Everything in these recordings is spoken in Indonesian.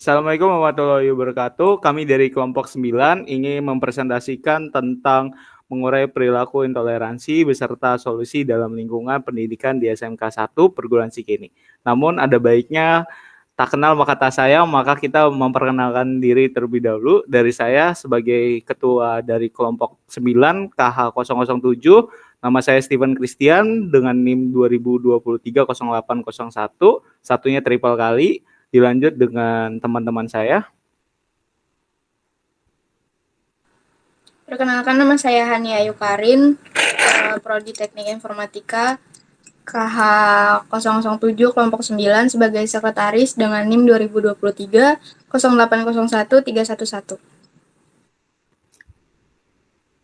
Assalamualaikum warahmatullahi wabarakatuh. Kami dari kelompok 9 ingin mempresentasikan tentang mengurai perilaku intoleransi beserta solusi dalam lingkungan pendidikan di SMK 1 perguruan tinggi ini. Namun ada baiknya tak kenal maka tak sayang, maka kita memperkenalkan diri terlebih dahulu. Dari saya sebagai ketua dari kelompok 9 KH007, nama saya Steven Christian dengan NIM 2023-0801, satunya triple kali. Dilanjut dengan teman-teman saya. Perkenalkan, nama saya Hania Ayu Karin, Prodi Teknik Informatika KH007 kelompok 9 sebagai sekretaris dengan NIM 2023-0801-311.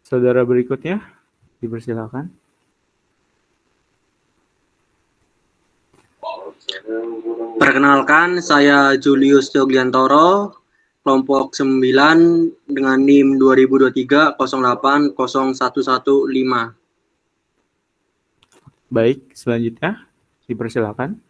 Saudara berikutnya, dipersilakan. Perkenalkan, saya Julius Yogliantoro, kelompok 9 dengan NIM 2023-080115. Baik, selanjutnya dipersilakan.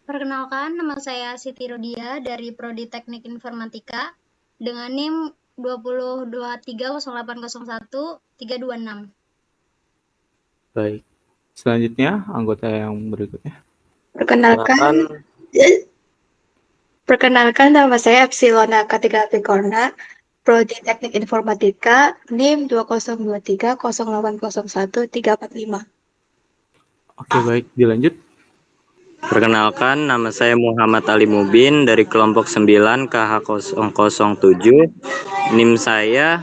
Perkenalkan, nama saya Siti Rodia dari Prodi Teknik Informatika dengan NIM 2023-0801-326. Baik, selanjutnya anggota yang berikutnya. Perkenalkan, nama saya Epsilona K3 Pikorna, Prodi Teknik Informatika, NIM 2023-0801-345. Oke, baik, dilanjut. Perkenalkan, nama saya Muhammad Ali Mubin dari kelompok 9 KH007, NIM saya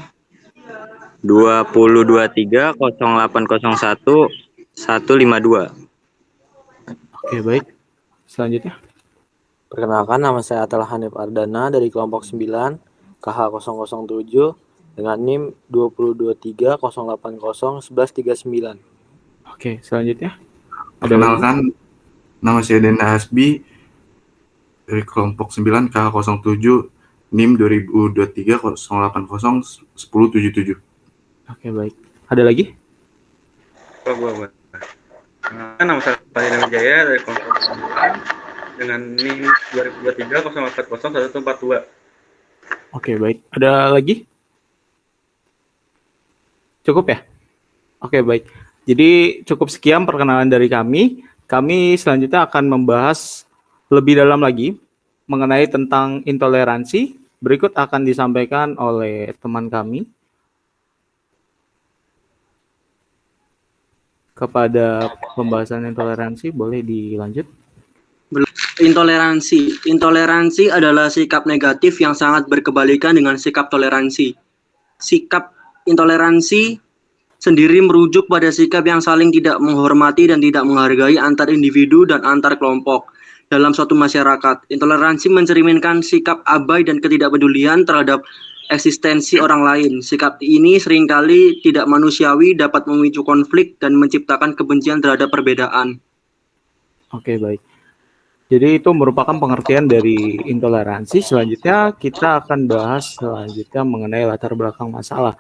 2023-0801-152. Oke, baik. Selanjutnya. Perkenalkan, nama saya Atal Hanif Ardana dari kelompok 9 KH007 dengan NIM 2023-080-1139. Oke, selanjutnya. Perkenalkan, nama saya Denda Hasbi dari kelompok 9 KH07 NIM 2023-080-1077. Oke, baik. Ada lagi? Nama saya Fahri Jaya dari kelompok 9 dengan NIM 2023-040-1142. Oke, baik. Ada lagi? Cukup ya? Oke, baik. Jadi cukup sekian perkenalan dari kami. Kami selanjutnya akan membahas lebih dalam lagi mengenai tentang intoleransi. Berikut akan disampaikan oleh teman kami. Kepada pembahasan intoleransi, boleh dilanjut. Intoleransi adalah sikap negatif yang sangat berkebalikan dengan sikap toleransi. Sikap intoleransi sendiri merujuk pada sikap yang saling tidak menghormati dan tidak menghargai antar individu dan antar kelompok dalam suatu masyarakat. Intoleransi mencerminkan sikap abai dan ketidakpedulian terhadap eksistensi orang lain. Sikap ini seringkali tidak manusiawi, dapat memicu konflik dan menciptakan kebencian terhadap perbedaan. Oke, baik. Jadi itu merupakan pengertian dari intoleransi. Selanjutnya kita akan bahas mengenai latar belakang masalah.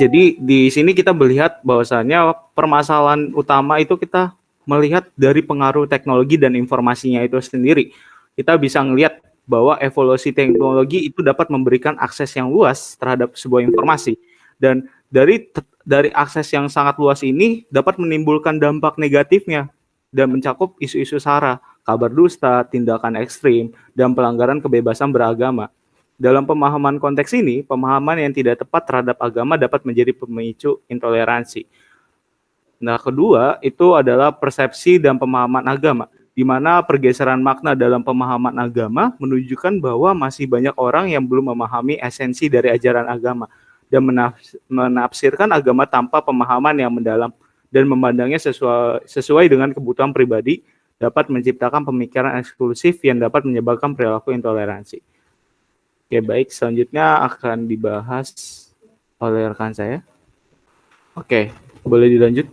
Jadi di sini kita melihat bahwasannya permasalahan utama itu kita melihat dari pengaruh teknologi dan informasinya itu sendiri. Kita bisa melihat bahwa evolusi teknologi itu dapat memberikan akses yang luas terhadap sebuah informasi, dan dari akses yang sangat luas ini dapat menimbulkan dampak negatifnya dan mencakup isu-isu sara, kabar dusta, tindakan ekstrim, dan pelanggaran kebebasan beragama. Dalam pemahaman konteks ini, pemahaman yang tidak tepat terhadap agama dapat menjadi pemicu intoleransi. Nah, kedua itu adalah persepsi dan pemahaman agama, di mana pergeseran makna dalam pemahaman agama menunjukkan bahwa masih banyak orang yang belum memahami esensi dari ajaran agama dan menafsirkan agama tanpa pemahaman yang mendalam dan memandangnya sesuai dengan kebutuhan pribadi, dapat menciptakan pemikiran eksklusif yang dapat menyebabkan perilaku intoleransi. Oke, baik, selanjutnya akan dibahas oleh rekan saya. Oke, boleh dilanjut.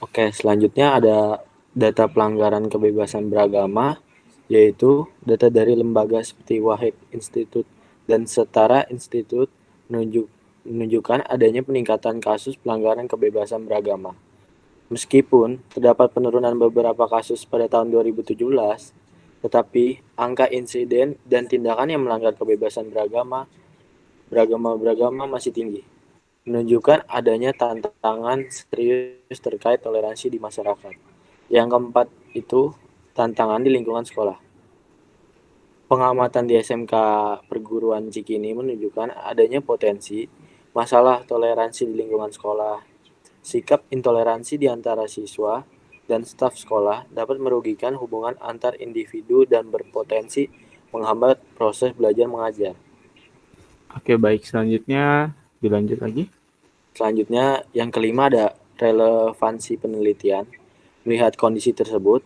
Oke, selanjutnya ada data pelanggaran kebebasan beragama, yaitu data dari lembaga seperti Wahid Institute dan Setara Institute menunjukkan adanya peningkatan kasus pelanggaran kebebasan beragama. Meskipun terdapat penurunan beberapa kasus pada tahun 2017, Tetapi angka insiden dan tindakan yang melanggar kebebasan beragama masih tinggi, menunjukkan adanya tantangan serius terkait toleransi di masyarakat. Yang keempat itu tantangan di lingkungan sekolah. Pengamatan di SMK Perguruan Cikini menunjukkan adanya potensi masalah toleransi di lingkungan sekolah. Sikap intoleransi di antara siswa dan staf sekolah dapat merugikan hubungan antar individu dan berpotensi menghambat proses belajar mengajar. Oke, baik. Selanjutnya dilanjut lagi. Selanjutnya, yang kelima ada relevansi penelitian. Melihat kondisi tersebut,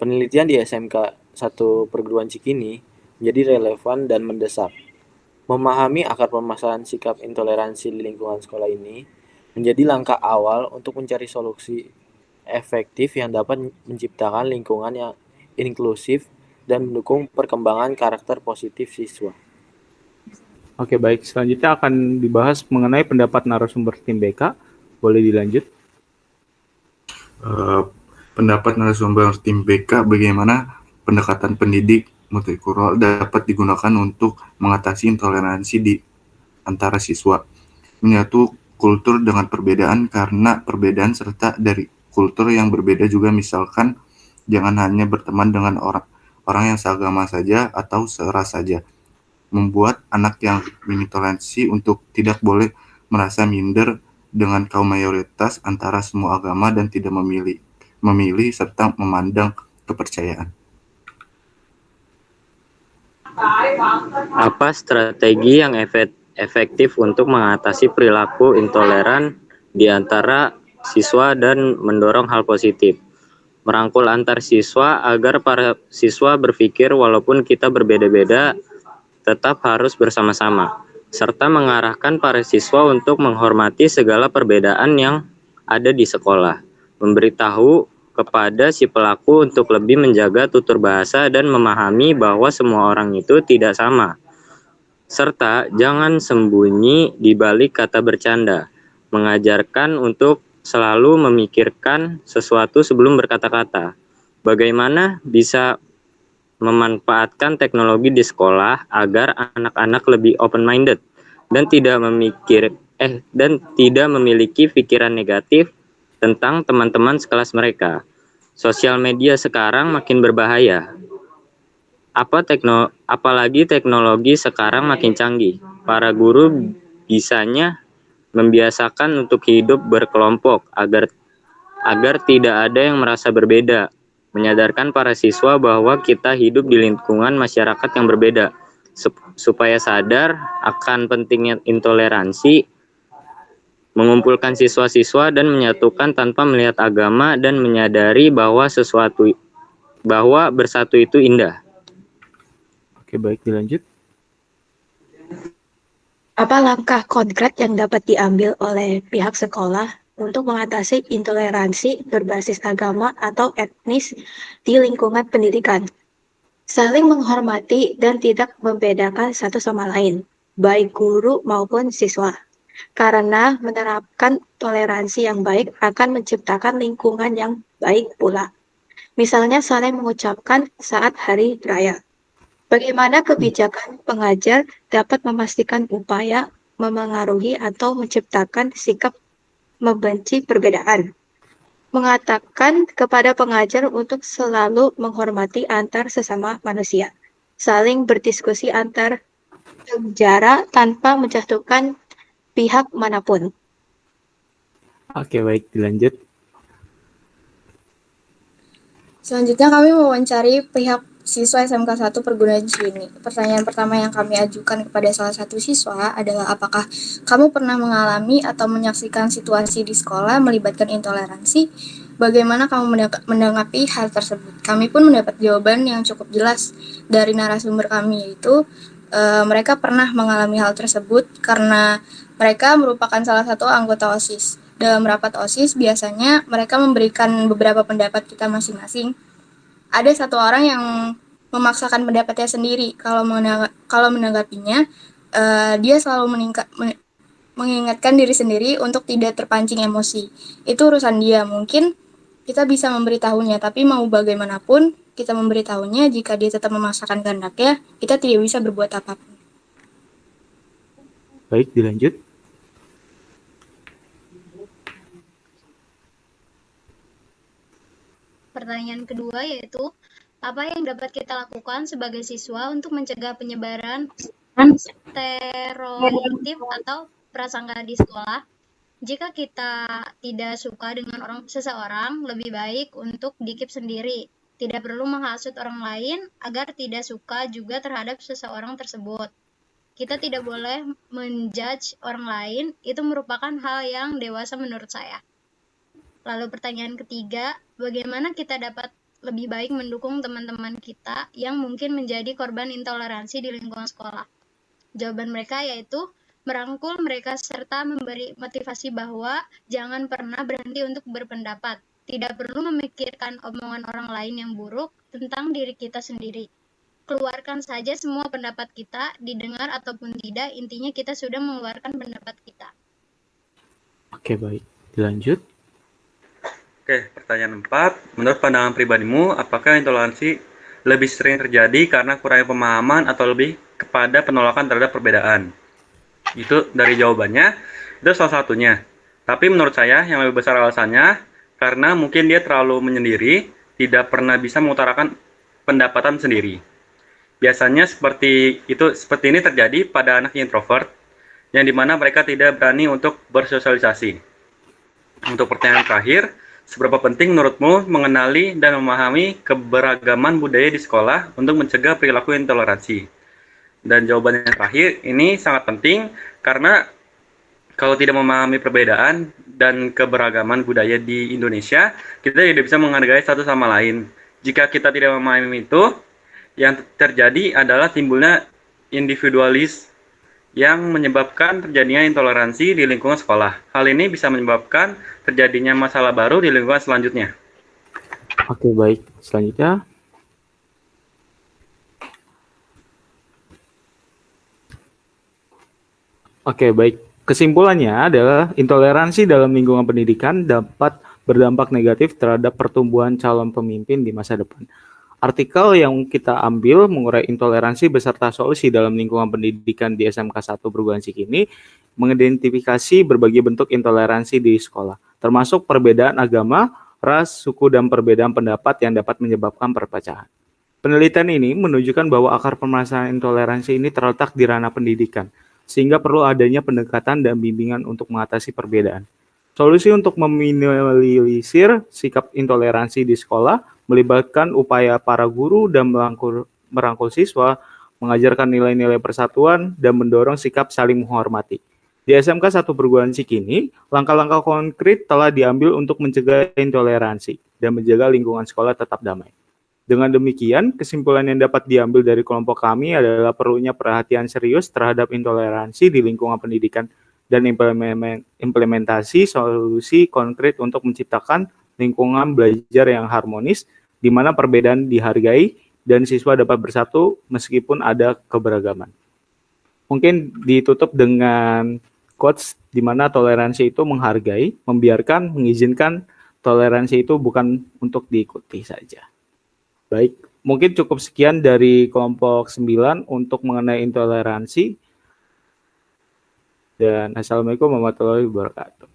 penelitian di SMK 1 Perguruan Cikini menjadi relevan dan mendesak. Memahami akar permasalahan sikap intoleransi di lingkungan sekolah ini menjadi langkah awal untuk mencari solusi efektif yang dapat menciptakan lingkungan yang inklusif dan mendukung perkembangan karakter positif siswa. Oke, baik. Selanjutnya akan dibahas mengenai pendapat narasumber tim BK. Boleh dilanjut? Pendapat narasumber tim BK bagaimana pendekatan pendidik multikultural dapat digunakan untuk mengatasi intoleransi di antara siswa. Menyatu kultur dengan perbedaan karena perbedaan serta dari kultur yang berbeda juga, misalkan jangan hanya berteman dengan orang yang seagama saja atau seras saja. Membuat anak yang intoleransi untuk tidak boleh merasa minder dengan kaum mayoritas antara semua agama dan tidak memilih serta memandang kepercayaan. Apa strategi yang efektif untuk mengatasi perilaku intoleran di antara siswa dan mendorong hal positif? Merangkul antar siswa agar para siswa berpikir walaupun kita berbeda-beda, tetap harus bersama-sama, serta mengarahkan para siswa untuk menghormati segala perbedaan yang ada di sekolah. Memberitahu kepada si pelaku untuk lebih menjaga tutur bahasa dan memahami bahwa semua orang itu tidak sama. Serta jangan sembunyi di balik kata bercanda. Mengajarkan untuk selalu memikirkan sesuatu sebelum berkata-kata. Bagaimana bisa memanfaatkan teknologi di sekolah agar anak-anak lebih open-minded dan tidak memiliki pikiran negatif tentang teman-teman sekelas mereka. Sosial media sekarang makin berbahaya. Apalagi teknologi sekarang makin canggih. Para guru bisanya membiasakan untuk hidup berkelompok agar tidak ada yang merasa berbeda. Menyadarkan para siswa bahwa kita hidup di lingkungan masyarakat yang berbeda, supaya sadar akan pentingnya intoleransi, mengumpulkan siswa-siswa dan menyatukan tanpa melihat agama dan menyadari bahwa bersatu itu indah. Oke, baik, dilanjut. Apa langkah konkret yang dapat diambil oleh pihak sekolah untuk mengatasi intoleransi berbasis agama atau etnis di lingkungan pendidikan? Saling menghormati dan tidak membedakan satu sama lain, baik guru maupun siswa. Karena menerapkan toleransi yang baik akan menciptakan lingkungan yang baik pula. Misalnya saling mengucapkan saat hari raya. Bagaimana kebijakan pengajar dapat memastikan upaya memengaruhi atau menciptakan sikap membenci perbedaan. Mengatakan kepada pengajar untuk selalu menghormati antar sesama manusia. Saling berdiskusi antar negara tanpa menjatuhkan pihak manapun. Oke, baik, dilanjut. Selanjutnya kami mewawancari pihak siswa SMK 1 Perguruan Cikini. Pertanyaan pertama yang kami ajukan kepada salah satu siswa adalah apakah kamu pernah mengalami atau menyaksikan situasi di sekolah melibatkan intoleransi? Bagaimana kamu menanggapi hal tersebut? Kami pun mendapat jawaban yang cukup jelas dari narasumber kami, yaitu mereka pernah mengalami hal tersebut karena mereka merupakan salah satu anggota OSIS. Dalam rapat OSIS, biasanya mereka memberikan beberapa pendapat kita masing-masing. Ada satu orang yang memaksakan pendapatnya sendiri. Kalau menanggapinya, dia selalu mengingatkan diri sendiri untuk tidak terpancing emosi. Itu urusan dia. Mungkin kita bisa memberitahunya, tapi mau bagaimanapun, kita memberitahunya jika dia tetap memaksakan kehendaknya, kita tidak bisa berbuat apapun. Baik, dilanjut. Pertanyaan kedua yaitu, apa yang dapat kita lakukan sebagai siswa untuk mencegah penyebaran stereotip atau prasangka di sekolah? Jika kita tidak suka dengan seseorang, lebih baik untuk dikip sendiri. Tidak perlu menghasut orang lain agar tidak suka juga terhadap seseorang tersebut. Kita tidak boleh menjudge orang lain, itu merupakan hal yang dewasa menurut saya. Lalu pertanyaan ketiga, bagaimana kita dapat lebih baik mendukung teman-teman kita yang mungkin menjadi korban intoleransi di lingkungan sekolah? Jawaban mereka yaitu merangkul mereka serta memberi motivasi bahwa jangan pernah berhenti untuk berpendapat. Tidak perlu memikirkan omongan orang lain yang buruk tentang diri kita sendiri. Keluarkan saja semua pendapat kita, didengar ataupun tidak, intinya kita sudah mengeluarkan pendapat kita. Oke, baik. Dilanjut. Oke, pertanyaan 4. Menurut pandangan pribadimu, apakah intoleransi lebih sering terjadi karena kurangnya pemahaman atau lebih kepada penolakan terhadap perbedaan? Itu dari jawabannya, itu salah satunya. Tapi menurut saya yang lebih besar alasannya, karena mungkin dia terlalu menyendiri, tidak pernah bisa mengutarakan pendapatan sendiri. Biasanya seperti ini terjadi pada anak introvert, yang dimana mereka tidak berani untuk bersosialisasi. Untuk pertanyaan terakhir, seberapa penting menurutmu mengenali dan memahami keberagaman budaya di sekolah untuk mencegah perilaku intoleransi? Dan jawabannya terakhir, ini sangat penting karena kalau tidak memahami perbedaan dan keberagaman budaya di Indonesia, kita tidak bisa menghargai satu sama lain. Jika kita tidak memahami itu, yang terjadi adalah timbulnya individualis yang menyebabkan terjadinya intoleransi di lingkungan sekolah. Hal ini bisa menyebabkan terjadinya masalah baru di lingkungan selanjutnya. Oke, baik. Selanjutnya. Oke, baik. Kesimpulannya adalah intoleransi dalam lingkungan pendidikan dapat berdampak negatif terhadap pertumbuhan calon pemimpin di masa depan. Artikel yang kita ambil mengurai intoleransi beserta solusi dalam lingkungan pendidikan di SMK 1 Perguruan Tinggi ini mengidentifikasi berbagai bentuk intoleransi di sekolah, termasuk perbedaan agama, ras, suku, dan perbedaan pendapat yang dapat menyebabkan perpecahan. Penelitian ini menunjukkan bahwa akar permasalahan intoleransi ini terletak di ranah pendidikan, sehingga perlu adanya pendekatan dan bimbingan untuk mengatasi perbedaan. Solusi untuk meminimalisir sikap intoleransi di sekolah melibatkan upaya para guru dan merangkul siswa, mengajarkan nilai-nilai persatuan, dan mendorong sikap saling menghormati. Di SMK 1 Perguruan Tinggi ini, langkah-langkah konkret telah diambil untuk mencegah intoleransi dan menjaga lingkungan sekolah tetap damai. Dengan demikian, kesimpulan yang dapat diambil dari kelompok kami adalah perlunya perhatian serius terhadap intoleransi di lingkungan pendidikan dan implementasi solusi konkret untuk menciptakan lingkungan belajar yang harmonis, di mana perbedaan dihargai dan siswa dapat bersatu meskipun ada keberagaman. Mungkin ditutup dengan quotes di mana toleransi itu menghargai, membiarkan, mengizinkan. Toleransi itu bukan untuk diikuti saja. Baik, mungkin cukup sekian dari kelompok 9 untuk mengenai intoleransi. Dan assalamualaikum warahmatullahi wabarakatuh.